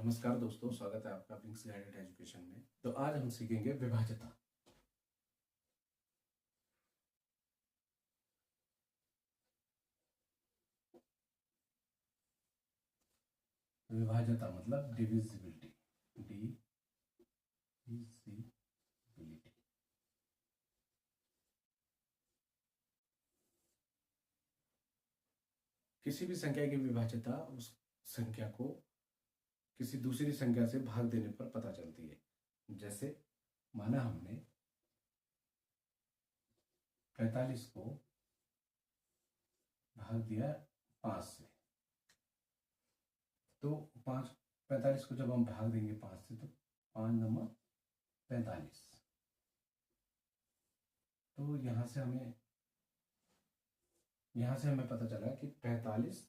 नमस्कार दोस्तों, स्वागत है आपका विंग्स गाइडेड एजुकेशन में। तो आज हम सीखेंगे विभाज्यता। विभाज्यता मतलब डिविजिबिलिटी, डिविजिबिलिटी। किसी भी संख्या की विभाज्यता उस संख्या को किसी दूसरी संख्या से भाग देने पर पता चलती है। जैसे माना हमने 45 को भाग दिया 5 से, तो 45 को जब हम भाग देंगे 5 से तो 5 नंबर 45। तो यहाँ से हमें पता चला कि 45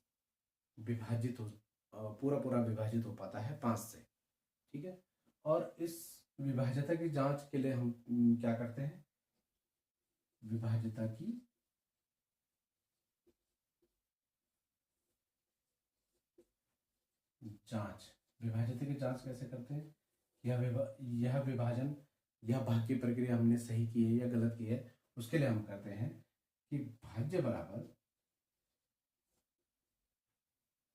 विभाजित हो पूरा पूरा विभाजित हो पाता है 5 से। ठीक है। और इस विभाज्यता की जांच के लिए हम क्या करते हैं? विभाज्यता की जांच। विभाज्यता की जांच कैसे करते हैं? यह विभाजन, यह भाग की प्रक्रिया हमने सही की है या गलत की है, उसके लिए हम करते हैं कि भाज्य बराबर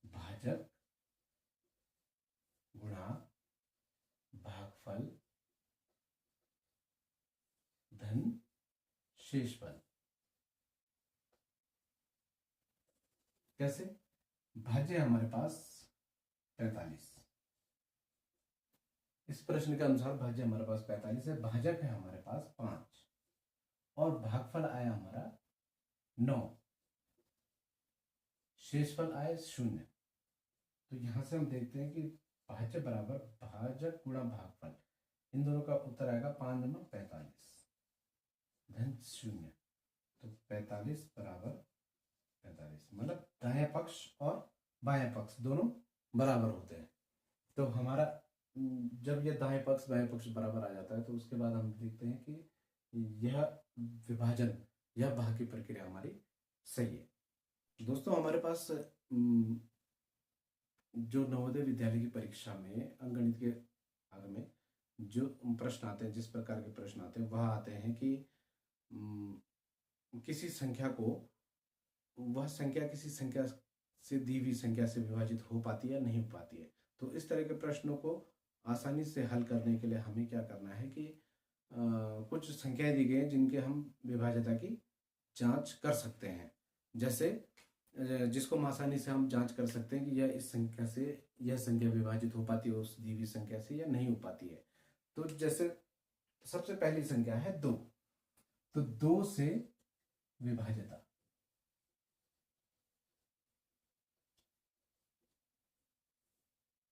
भाजक गुणा भागफल धन शेषफल। कैसे? भाज्य हमारे पास 45, इस प्रश्न के अनुसार भाज्य हमारे पास 45 है, भाजक है हमारे पास 5 और भागफल आया हमारा 9, शेषफल आए 0। तो यहां से हम देखते हैं कि भाज्य बराबर भाजक गुणा भागफल, इन दोनों का उत्तर आएगा 5 नंबर 45 धन 0। तो 45 बराबर 45, मतलब दायां पक्ष और बायां पक्ष दोनों बराबर होते हैं। तो हमारा जब ये दाएं पक्ष बाएं पक्ष बराबर आ जाता है तो उसके बाद हम देखते हैं कि यह विभाजन, यह भाग की प्रक्रिया हमारी सही है। दोस्तों, हमारे पास जो नवोदय विद्यालय की परीक्षा में अंकगणित के भाग में जो प्रश्न आते हैं, जिस प्रकार के प्रश्न आते हैं, वह आते हैं कि किसी संख्या को, वह संख्या किसी संख्या से दी हुई संख्या से विभाजित हो पाती है या नहीं हो पाती है। तो इस तरह के प्रश्नों को आसानी से हल करने के लिए हमें क्या करना है कि कुछ संख्याएं दी गई हैं जिनके हम विभाज्यता की जांच कर सकते हैं। जैसे जिसको हम आसानी से हम जांच कर सकते हैं कि यह इस संख्या से, यह संख्या विभाजित हो पाती है उस दी हुई संख्या से या नहीं हो पाती है। तो जैसे सबसे पहली संख्या है 2, तो 2 से विभाज्यता,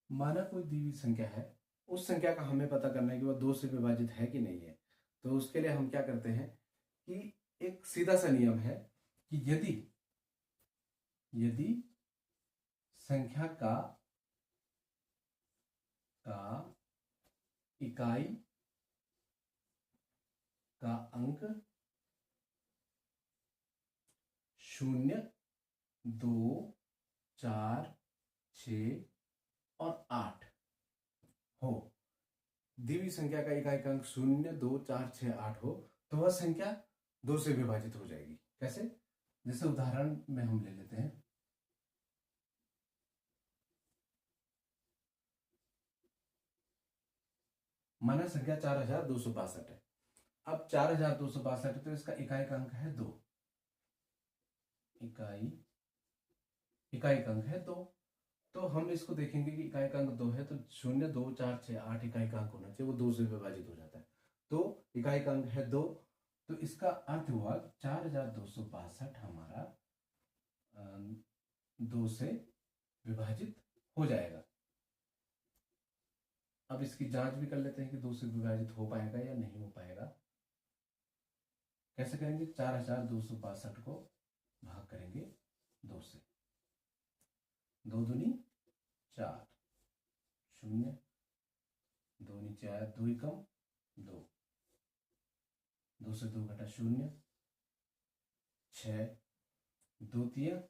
माना कोई दी हुई संख्या है, उस संख्या का हमें पता करना है कि वह 2 से विभाजित है कि नहीं है। तो उसके लिए हम क्या करते हैं कि एक सीधा सा नियम है कि यदि संख्या का इकाई का अंक 0, 2, 4, 6 और 8 हो, दी हुई संख्या का इकाई का अंक 0, 2, 4, 6, 8 हो, तो वह संख्या 2 से विभाजित हो जाएगी। कैसे? जैसे उदाहरण में हम ले लेते हैं, माना संख्या 4262 है। अब 4262 है तो इसका इकाई का अंक है 2, इकाई का अंक है 2। तो हम इसको देखेंगे कि इकाई का अंक 2 है, तो 0, 2, 4, 6, 8 इकाई का अंक होना चाहिए, वो 2 से विभाजित हो जाता है। तो इकाई का अंक है 2, तो इसका अर्थ हुआ 4262 हमारा 2 से विभाजित हो जाएगा। अब इसकी जांच भी कर लेते हैं कि 2 से विभाजित हो पाएगा या नहीं हो पाएगा। कैसे करेंगे? 4262 को भाग करेंगे 2 से, 2 दूनी 4, 0, 2 नीचे आया, 2 कम 2, 2 से 2 घटा 0, 6, 2 तिया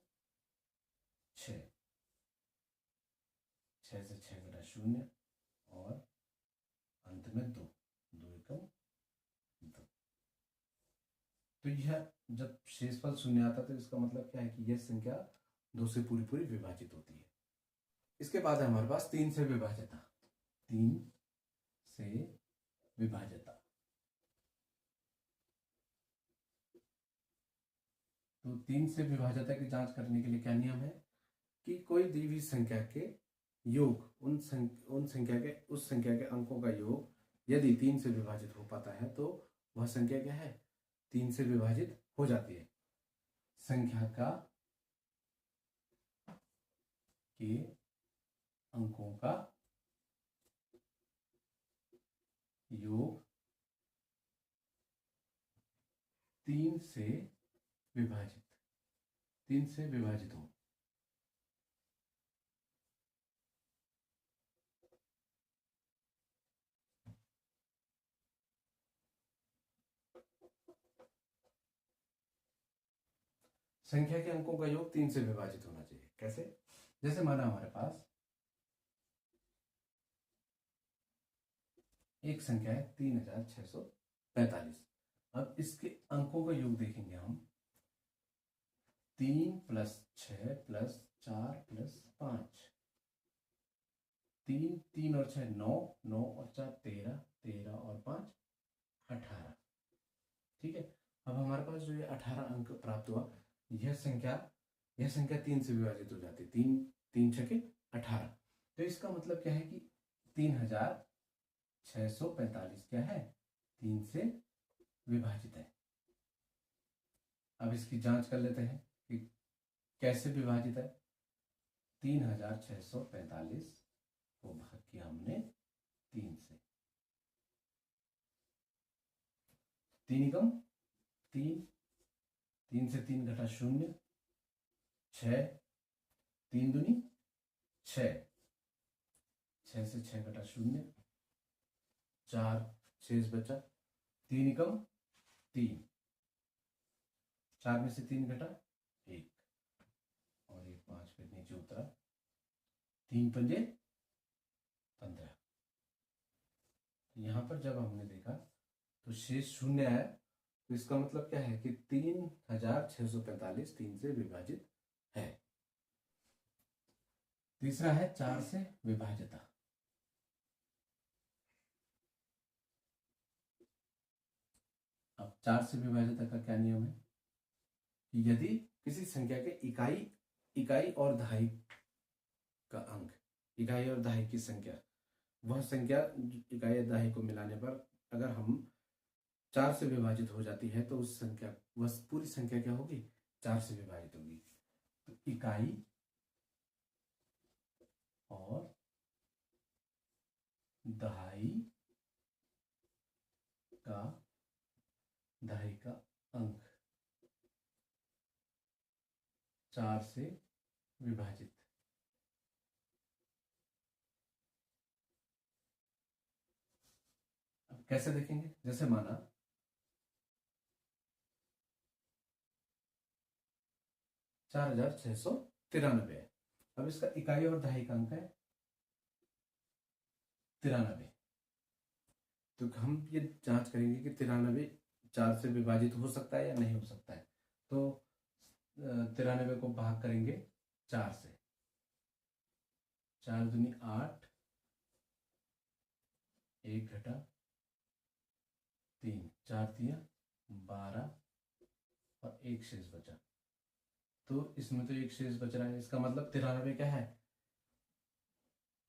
6, 6 से 6 घटा 0 और अंत में 2, 2 एकम 2। तो यह जब शेषफल 0 आता है तो इसका मतलब क्या है कि यह संख्या 2 से पूरी पूरी विभाजित होती है। इसके बाद है हमारे पास 3 से विभाज्यता। 3 से विभाज्यता, तो 3 से विभाज्यता की जांच करने के लिए क्या नियम है कि कोई दी हुई संख्या के योग, उस संख्या के अंकों का योग यदि 3 से विभाजित हो पाता है तो वह संख्या क्या है, 3 से विभाजित हो जाती है। संख्या का के अंकों का योग 3 से विभाजित हो। संख्या के अंकों का योग 3 से विभाजित होना चाहिए। कैसे? जैसे माना हमारे पास एक संख्या है 3645। अब इसके अंकों का योग देखेंगे हम, 3 + 6 + 4 + 5, 3 3 और 6 9, 9 और 4 13, 13 और 5 18। ठीक है, अब हमारे पास जो ये 18 अंक प्राप्त हुआ, यह संख्या 3 से विभाजित हो जाती है। 3 3 छके 18। तो इसका मतलब क्या है कि 3645 क्या है, 3 से विभाजित है। अब इसकी जांच कर लेते हैं कि कैसे विभाजित है। 3645 को भाग किया हमने 3 से, 3 एकम 3, 3 से 3 घटा 0, 6, 3 दूनी 6, 6 से 6 घटा 0, 4 शेष बचा, 3 एकम 3, 4 में से 3 घटा 1 और 1 5 फिर नीचे उतरा, 3 पंजे 15। यहाँ पर जब हमने देखा तो शेष 0 आया, तो इसका मतलब क्या है कि 3645 3 से विभाजित है। तीसरा है 4 से विभाज्यता। अब 4 से विभाज्यता का क्या नियम है कि यदि किसी संख्या के इकाई और दहाई का अंक, इकाई और दहाई की संख्या, वह संख्या इकाई और दहाई को मिलाने पर अगर हम 4 से विभाजित हो जाती है तो उस संख्या, वह पूरी संख्या क्या होगी, 4 से विभाजित होगी। तो इकाई और दहाई का अंक 4 से विभाजित। अब कैसे देखेंगे? जैसे माना 4693 है। अब इसका इकाई और दहाई का अंक है 93। तो हम ये जांच करेंगे कि 93 4 से विभाजित हो सकता है या नहीं हो सकता है। तो 93 को भाग करेंगे 4 से, 4 दूनी 8, 1 घटा 3, 4 3 12 और 1 शेष बचा। तो इसमें तो 1 शेष बच रहा है, इसका मतलब 93 क्या है,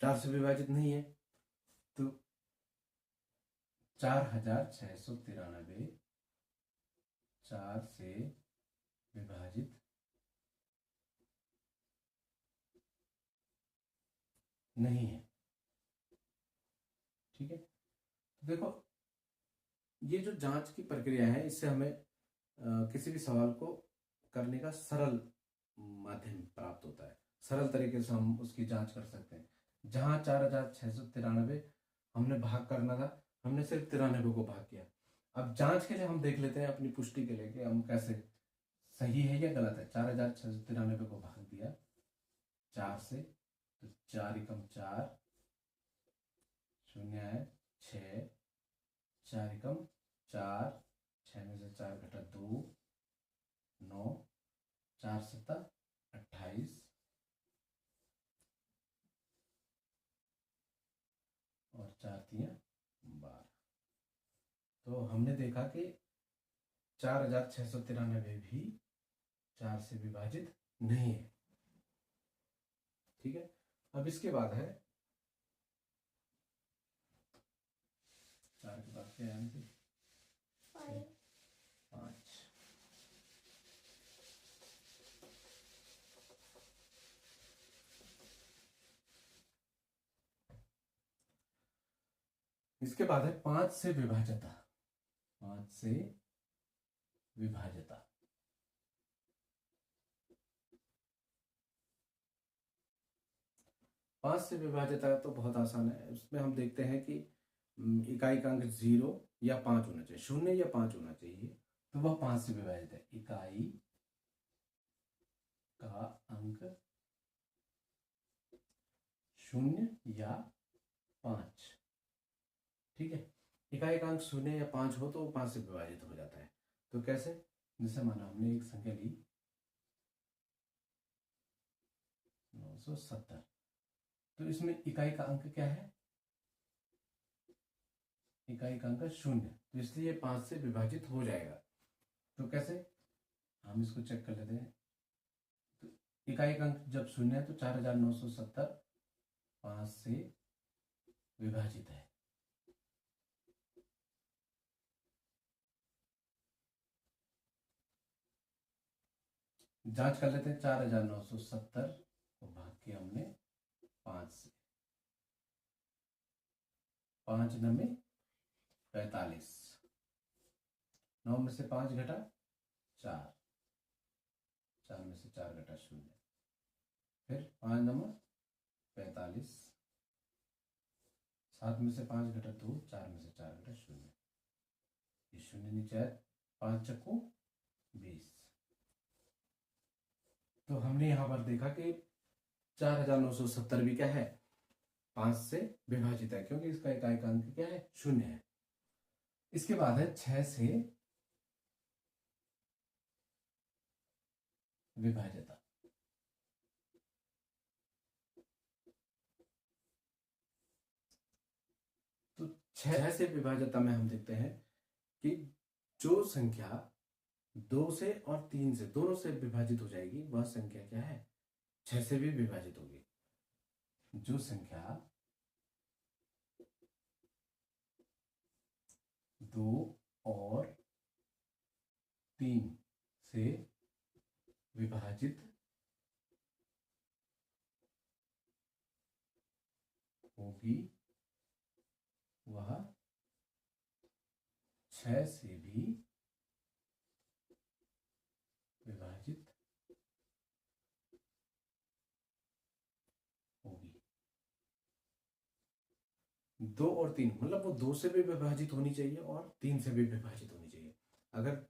4 से विभाजित नहीं है। तो 4693 4 से विभाजित नहीं है। ठीक है, तो देखो ये जो जांच की प्रक्रिया है, इससे हमें किसी भी सवाल को करने का सरल माध्यम प्राप्त होता है। सरल तरीके से हम उसकी जांच कर सकते हैं। जहां 4693 हमने भाग करना था, हमने सिर्फ 93 को भाग किया। अब जांच के लिए हम देख लेते हैं, अपनी पुष्टि के लिए कि हम कैसे सही है या गलत है। 4693 को भाग दिया 4 से, तो 4 एकम 4, शून्य है 6, 4 एकम 4, 6 में से 4 घटा 2, 9, 4 सत्ता 28 और 4 तिया 12। तो हमने देखा कि 4693 भी 4 से विभाजित नहीं है। ठीक है, अब इसके बाद है 4 के बाद क्या है? 5। इसके बाद है 5 से विभाजता। 5 से विभाजता। पांच से विभाजता तो बहुत आसान है। उसमें हम देखते हैं कि इकाई का अंक 0 या 5 होना चाहिए, 0 या 5 होना चाहिए, तो वह 5 से विभाजित है। इकाई का अंक 0 या 5। ठीक है, इकाई का अंक 0 या 5 हो तो वो 5 से विभाजित हो जाता है। तो कैसे? जैसे माना हमने एक संख्या ली 970, तो इसमें इकाई का अंक क्या है? इकाई का अंक 0, तो इसलिए 5 से विभाजित हो जाएगा। तो कैसे? हम इसको चेक कर लेते हैं। तो इकाई का अंक जब 0 है तो 4970 5 से विभाजित है। जांच कर लेते हैं। 4970 को भाग किया हमने 5 से, 5 9 45, 9 में से 5 घटा 4, 4 में से 4 घटा 0, फिर 5 9 45, 7 में से 5 घटा 2, 4 में से 4 घटा 0, ये 0 नीचे आए, 5 चक्कू 20। तो हमने यहां पर देखा कि 4970 भी क्या है? 5 से विभाजित है, क्योंकि इसका इकाई का अंक क्या है? 0 है। इसके बाद है 6 से विभाजता। तो 6 से विभाजता में हम देखते हैं कि जो संख्या 2 से और 3 से दोनों से विभाजित हो जाएगी, वह संख्या क्या है? 6 से भी विभाजित होगी। जो संख्या 2 और 3 से विभाजित होगी, वह 6 से भी विभाजित होगी। 2 और 3 मतलब वो 2 से भी विभाजित होनी चाहिए और 3 से भी विभाजित होनी चाहिए। अगर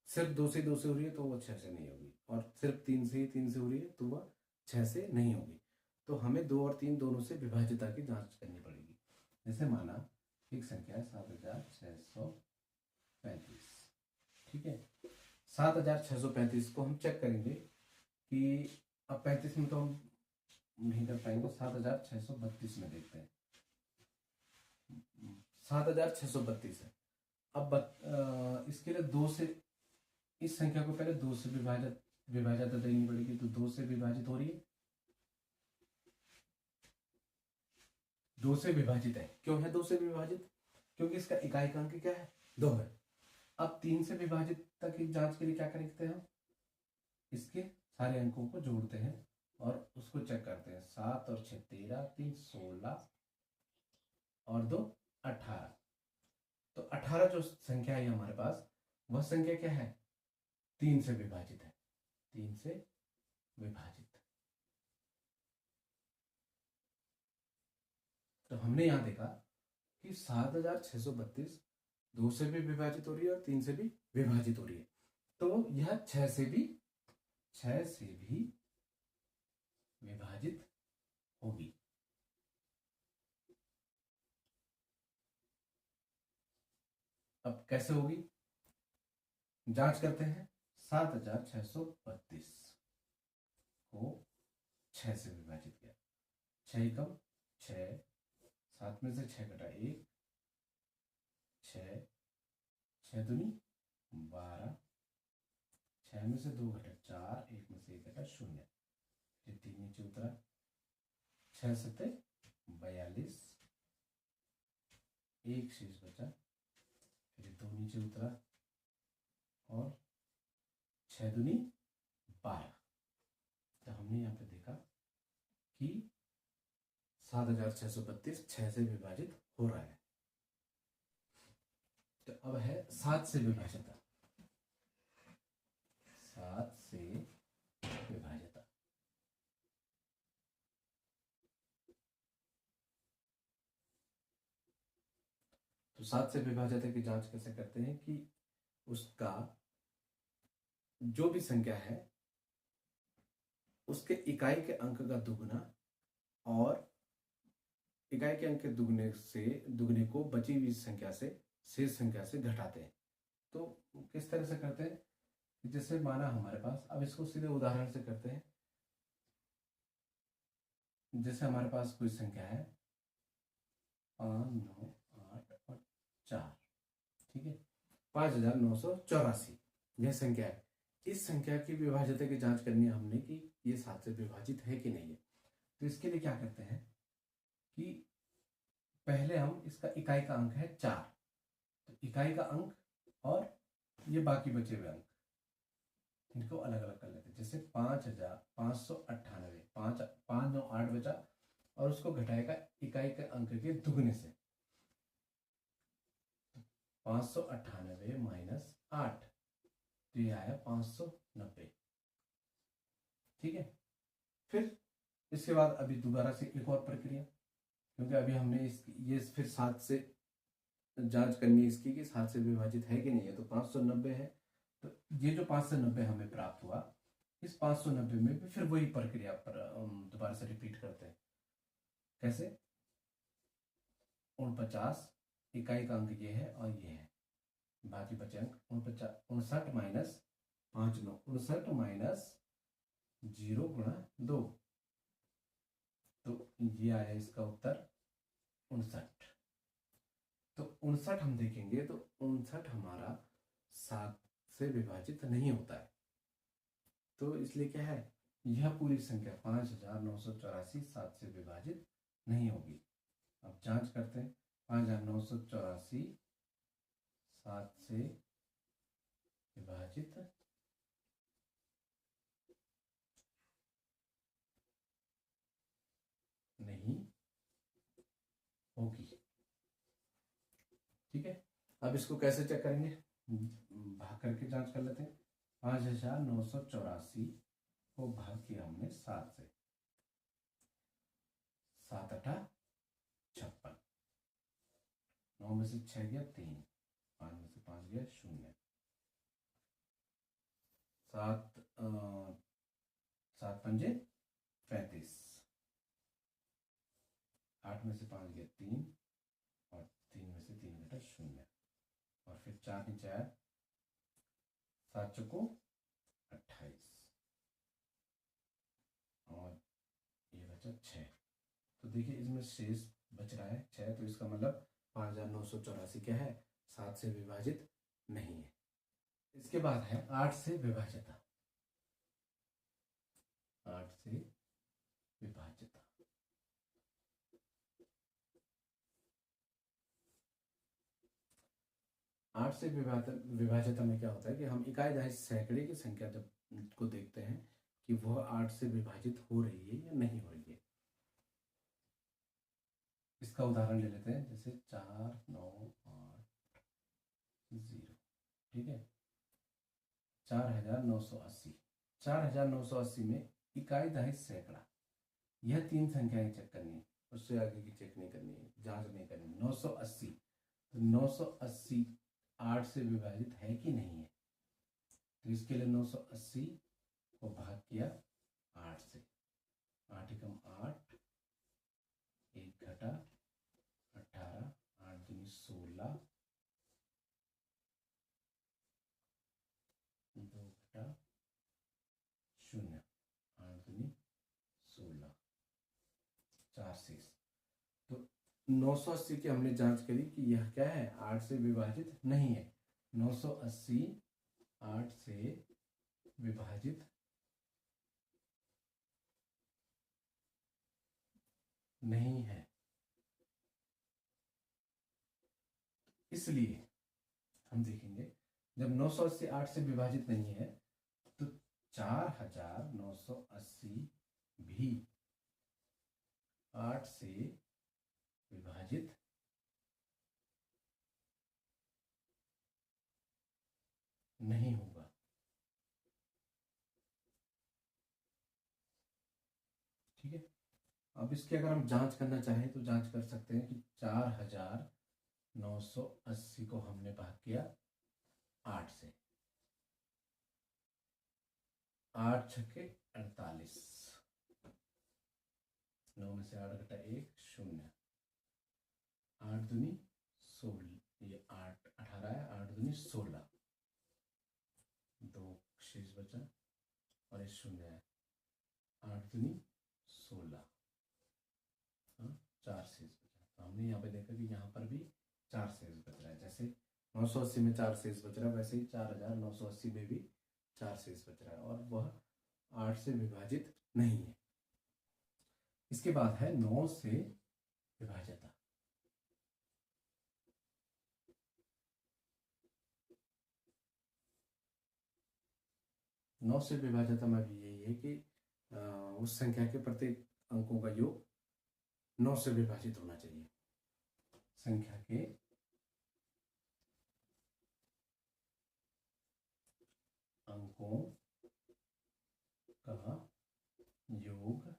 सिर्फ 2 से हो रही है तो वह 6 से नहीं होगी, और सिर्फ 3 से हो रही है तो वह 6 से नहीं होगी। तो हमें 2 और 3 दोनों से विभाजिता की जांच करनी पड़ेगी। जैसे माना एक संख्या है 7635। ठीक है, 7635 को हम चेक करेंगे कि अब 35 में तो हम नहीं कर पाएंगे, 7632 में देखते हैं। 7632 है। अब इसके लिए 2 से, इस संख्या को पहले 2 से विभाजित देनी पड़ेगी। तो 2 से विभाजित हो रही है, 2 से विभाजित है। क्यों है 2 से विभाजित? क्योंकि इसका इकाई का अंक क्या है? 2 है। अब 3 से विभाजित तक की जांच के लिए क्या करते हैं? हम इसके सारे अंकों को जोड़ते हैं और उसको चेक करते हैं। 7 और 6 13, 3 16 और 2 18। तो 18 जो संख्या है हमारे पास, वह संख्या क्या है? 3 से विभाजित है। 3 से विभाजित। तो हमने यहां देखा कि 7632 2 से भी विभाजित हो रही है और 3 से भी विभाजित हो रही है। तो यह 6 से भी विभाजित होगी। अब कैसे होगी, जांच करते हैं। 7632 को 6 से विभाजित किया, 6 एकम 6, 7 में से 6 घटा 1, 6, 6 दूनी 12, 6 में से 2 घटा 4, 1 में से 1 घटा 0, फिर 3 नीचे उतरा, 6 सत्ते 42, 1 शेष बचा, फिर 2 नीचे उतरा और 6 दूनी 12। तो हमने यहाँ पे देखा कि 7632 6 से विभाजित हो रहा है। तो अब है 7 से विभाजित, 7 से विभाजित। तो 7 से विभाजित की जांच कैसे करते हैं कि उसका जो भी संख्या है उसके इकाई के अंक का दुगना और इकाई के अंक के दुगने को बची हुई संख्या से, शेष संख्या से घटाते हैं। तो किस तरह से करते हैं, जैसे माना हमारे पास, अब इसको सीधे उदाहरण से करते हैं। जैसे हमारे पास कोई संख्या है 5, 9, 8 और 4, ठीक है, 5984 यह संख्या है। इस संख्या की विभाज्यता की जांच करनी है हमने कि ये 7 से विभाजित है कि नहीं है। तो इसके लिए क्या करते हैं कि पहले हम इसका इकाई का अंक है 4, तो इकाई का अंक और ये बाकी बचे हुए अंक, इनको अलग अलग कर लेते हैं। जैसे 5598, 5 9 8 बचा और उसको घटाएगा इकाई के अंक के दुगने से, 598 माइनस 8, तो ये आया 590, ठीक है। फिर इसके बाद अभी दोबारा से एक और प्रक्रिया, क्योंकि अभी हमने ये फिर 7 से जांच करनी है इसकी कि 7 से विभाजित है कि नहीं है। तो 590 है, तो ये जो 590 हमें प्राप्त हुआ, इस 590 में भी फिर वही प्रक्रिया पर दोबारा से रिपीट करते हैं। कैसे, 49 इकाई का अंक ये है और ये है, बाकी बचे अंक 59 माइनस 5 9, 59 माइनस 0 गुणा 2, तो ये आया इसका उत्तर 59। तो 59 हम देखेंगे तो 59 हमारा 7 से विभाजित नहीं होता है। तो इसलिए क्या है, यह पूरी संख्या 5984 7 से विभाजित नहीं होगी। अब जांच करते हैं, 5984 7 से विभाजित नहीं होगी, ठीक है। अब इसको कैसे चेक करेंगे, भाग करके जांच कर लेते हैं। 5984 को भाग किया हमने 7 से, 7 8 56, 9 में से 6 गया 3, 5 में से 5 गया 0, 7 पंजे 35, 8 में से 5 गया 3 और 3 में से 3 घटा 0, और फिर 4 नीचे आया, 7 चौको 28 और ये बचा 6। तो देखिए इसमें शेष बच रहा है 6, तो इसका मतलब 5984 क्या है, 7 से विभाजित नहीं है। इसके बाद है 8 से विभाजित, 8 से विभाजित। आठ से विभाजित में क्या होता है कि हम इकाई दहाई सैकड़े की संख्या जब को देखते हैं कि वह 8 से विभाजित हो रही है या नहीं हो रही है। इसका उदाहरण ले लेते हैं, जैसे 4 9 8 0, ठीक है, 4980, 4980 में इकाई दहाई सैकड़ा, यह 3 संख्याएं चेक करनी है, उससे आगे की चेक नहीं करनी है, जांच नहीं करनी। 980, तो 980 8 से विभाजित है कि नहीं है। तो इसके लिए 980 को भाग किया 8 से, 8 एकम 8, घटा 0, 8 दूनी 16, 4 शेष। तो 980 की हमने जांच करी कि यह क्या है, 8 से विभाजित नहीं है। 980 8 से विभाजित नहीं है, इसलिए हम देखेंगे जब 980 8 से विभाजित नहीं है तो 4980 भी 8 से विभाजित नहीं होगा। ठीक है, अब इसकी अगर हम जांच करना चाहें तो जांच कर सकते हैं कि 4980 को हमने भाग किया 8 से, 8 छक्के 48, 9 में से 8 घटा 1 0, 8 दूनी 16, ये 8 18 है, 8 दूनी 16, 2 शेष बचा और ये 0 है, 8 दूनी 16, 4 शेष बचा। तो हमने यहाँ पे देखा कि यहाँ पर भी 4 शेष बच रहा है। जैसे 980 में 4 शेष बच रहा है, वैसे ही 4980 में भी 4 शेष बच रहा है और वह 8 से विभाजित नहीं है। इसके बाद है 9 से विभाज्यता। नौ से विभाज्यता में भी यही है कि उस संख्या के प्रत्येक अंकों का योग 9 से विभाजित होना चाहिए। संख्या के अंकों का योग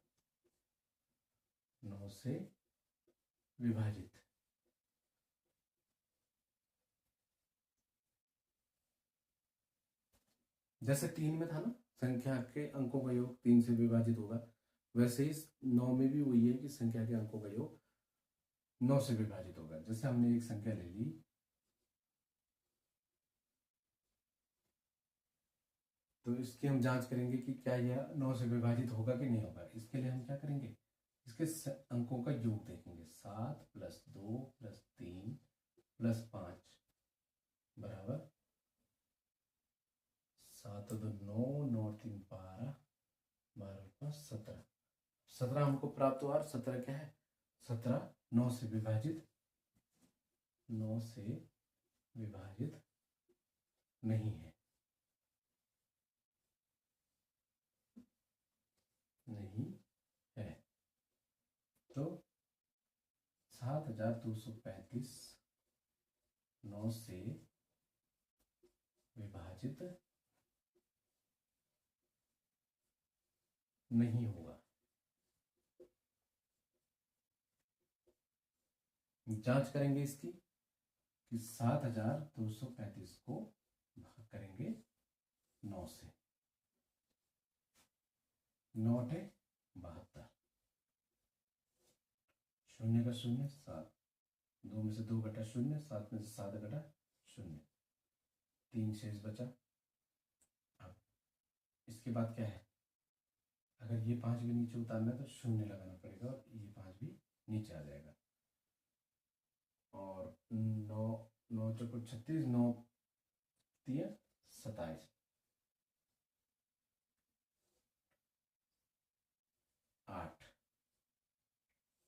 9 से विभाजित। जैसे 3 में था ना, संख्या के अंकों का योग 3 से विभाजित होगा, वैसे ही 9 में भी वही है कि संख्या के अंकों का योग 9 से विभाजित होगा। जैसे हमने एक संख्या ले ली, तो इसकी हम जांच करेंगे कि क्या यह 9 से विभाजित होगा कि नहीं होगा। इसके लिए हम क्या करेंगे, इसके अंकों का योग देखेंगे। 7 + 2 + 3 + 5 बराबर 7 2 9, 9 3 12, 12 5 17। 17 हमको प्राप्त हुआ और 17 क्या है, 17 9 से विभाजित, 9 से विभाजित नहीं है, नहीं है। तो 7235 9 से विभाजित नहीं होगा। जांच करेंगे इसकी कि 7235 को भाग करेंगे 9 से, 9 × 72, 0 का 0 7, 2 में से 2 घटा 0, 7 में से 7 घटा 0, 3 शेष बचा। अब इसके बाद क्या है, अगर ये 5 भी नीचे उतारना है तो 0 लगाना पड़ेगा और ये 5 भी नीचे आ जाएगा। और 9 9 चौको 36, 9 3 27, 8,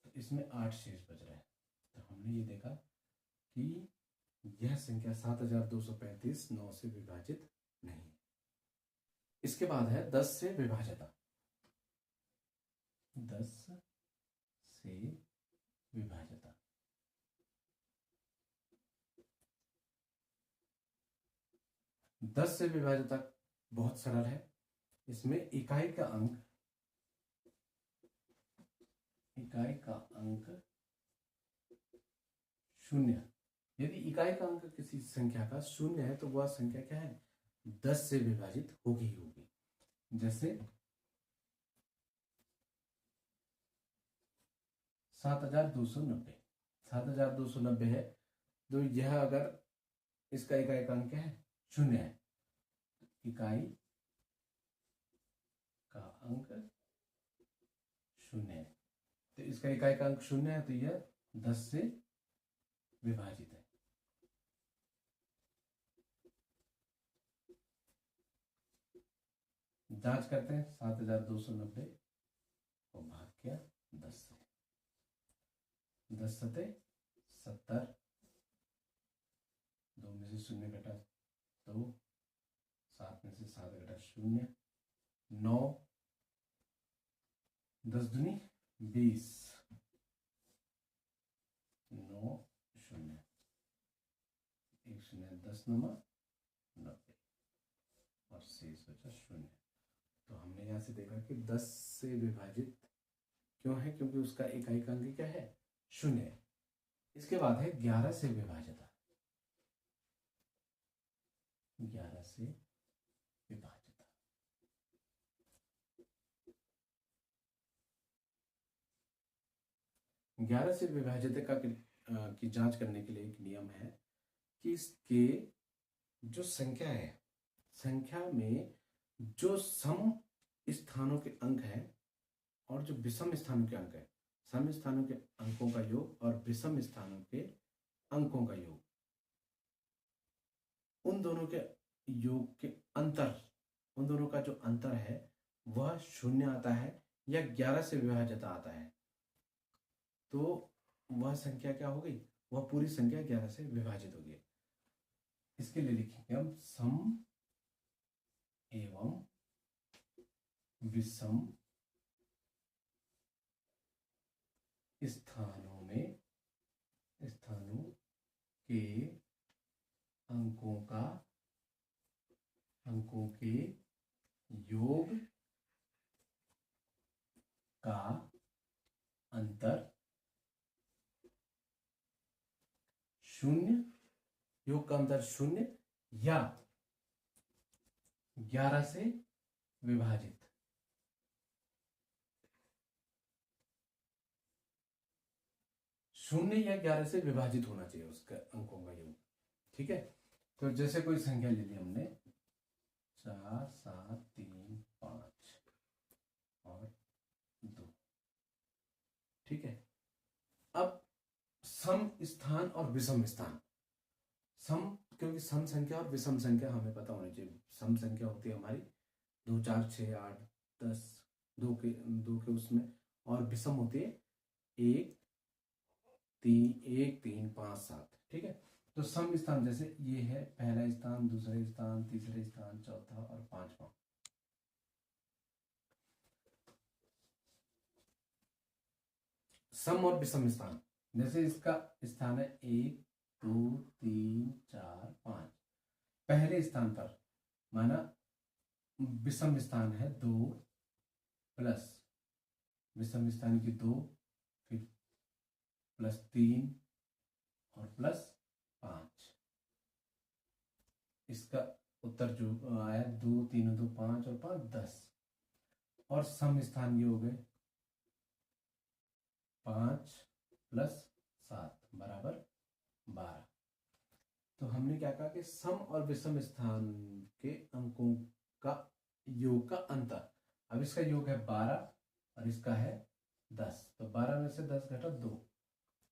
तो इसमें 8 शेष बच रहा है। तो हमने ये देखा कि यह संख्या 7235 9 से विभाजित नहीं है। इसके बाद है 10 से विभाज्यता। 10 से विभाज्यता। 10 से विभाज्यता बहुत सरल है। इसमें इकाई का अंक 0। यदि इकाई का अंक किसी संख्या का 0 है तो वह संख्या क्या है, 10 से विभाजित होगी ही होगी। जैसे 7290, 7290 है, तो यह अगर इसका इकाई का अंक है 0 है, इकाई इसका इकाई का अंक 0 है तो यह 10 से विभाजित है। जांच करते हैं, 7290 को भाग किया 10 से, 10 सते 70, 2 में से 0 घटा 2, 7 में से 7 घटा 0, 9, 10 दूनी 20, 9 0, 1 0 10 नमा 90 और शेष बचा 0। तो हमने यहाँ से देखा कि 10 से विभाजित क्यों है, क्योंकि उसका इकाई का अंक क्या है, 0 है। इसके बाद है 11 से विभाजित, 11 से विभाजित। ग्यारह से विभाजित की जांच करने के लिए एक नियम है कि इसके जो संख्या है, संख्या में जो सम स्थानों के अंक हैं और जो विषम स्थानों के अंक है, सम स्थानों के अंकों का योग और विषम स्थानों के अंकों का योग, उन दोनों के योग के अंतर, उन दोनों का जो अंतर है वह 0 आता है या 11 से विभाजित आता है, तो वह संख्या क्या हो गई, वह पूरी संख्या 11 से विभाजित होगी। इसके लिए लिखेंगे हम सम एवं विषम स्थानों के अंकों के योग का अंतर 0, योग का अंतर 0 या 11 से विभाजित। शून्य या 11 से विभाजित होना चाहिए उसका अंकों का योग। ठीक है, तो जैसे कोई संख्या ले ली हमने 4 7 3 5 और 2। ठीक है, अब सम स्थान और विषम स्थान, सम, क्योंकि सम संख्या और विषम संख्या हमें पता होनी चाहिए। सम संख्या होती है हमारी 2 4 6 8 10, दो के उसमें, और विषम होती है 1 3 5 7। ठीक है, तो सम स्थान जैसे ये है, पहला स्थान, दूसरा स्थान, तीसरा स्थान, चौथा और पांचवा। सम और विषम स्थान, जैसे इसका स्थान है 1 2 3 4 5, पहले स्थान पर माना विषम स्थान है 2 प्लस विषम स्थान की 2, फिर प्लस 3 और प्लस 5। इसका उत्तर जो आया 2 3 2 5 और 5 10, और सम स्थान ये हो गए 5 प्लस 7 बराबर 12। तो हमने क्या कहा कि सम और विषम स्थान के अंकों का योग का अंतर, अब इसका योग है 12 और इसका है 10, तो 12 में से 10 घटा 2,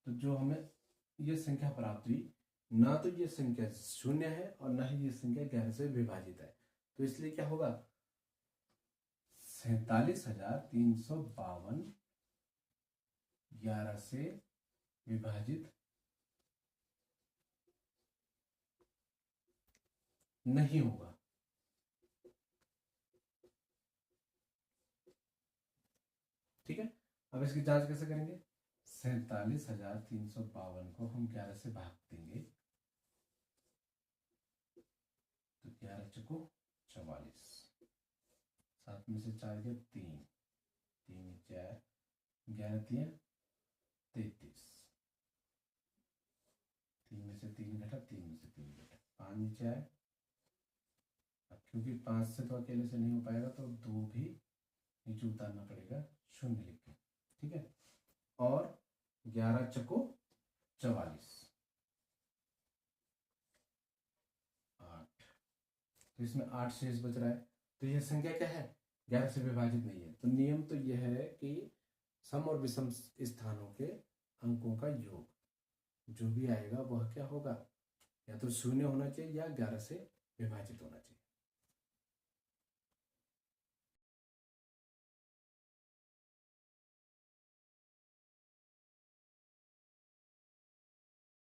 तो जो हमें ये संख्या प्राप्त हुई, ना तो ये संख्या 0 है और ना ही ये संख्या 11 से विभाजित है, तो इसलिए क्या होगा 47,352 11 से विभाजित नहीं होगा। ठीक है, अब इसकी जांच कैसे करेंगे, 47,352 को हम 11 से भाग देंगे, तो 11 चको 44, 7 में से 4 गया 3, 3 4 11 3 33, 3 में से 3 घटा, 3 में से 3 घटा, 5 नीचे आए। अब क्योंकि 5 से तो अकेले से नहीं हो पाएगा, तो 2 भी नीचे उतारना पड़ेगा 0 लिख के। ठीक है, और 11 चको 44, 8, तो इसमें 8 शेष बच रहा है, तो यह संख्या क्या है, 11 से विभाजित नहीं है। तो नियम तो यह है कि सम और विषम स्थानों के अंकों का योग जो भी आएगा वह क्या होगा, या तो 0 होना चाहिए या 11 से विभाजित होना चाहिए।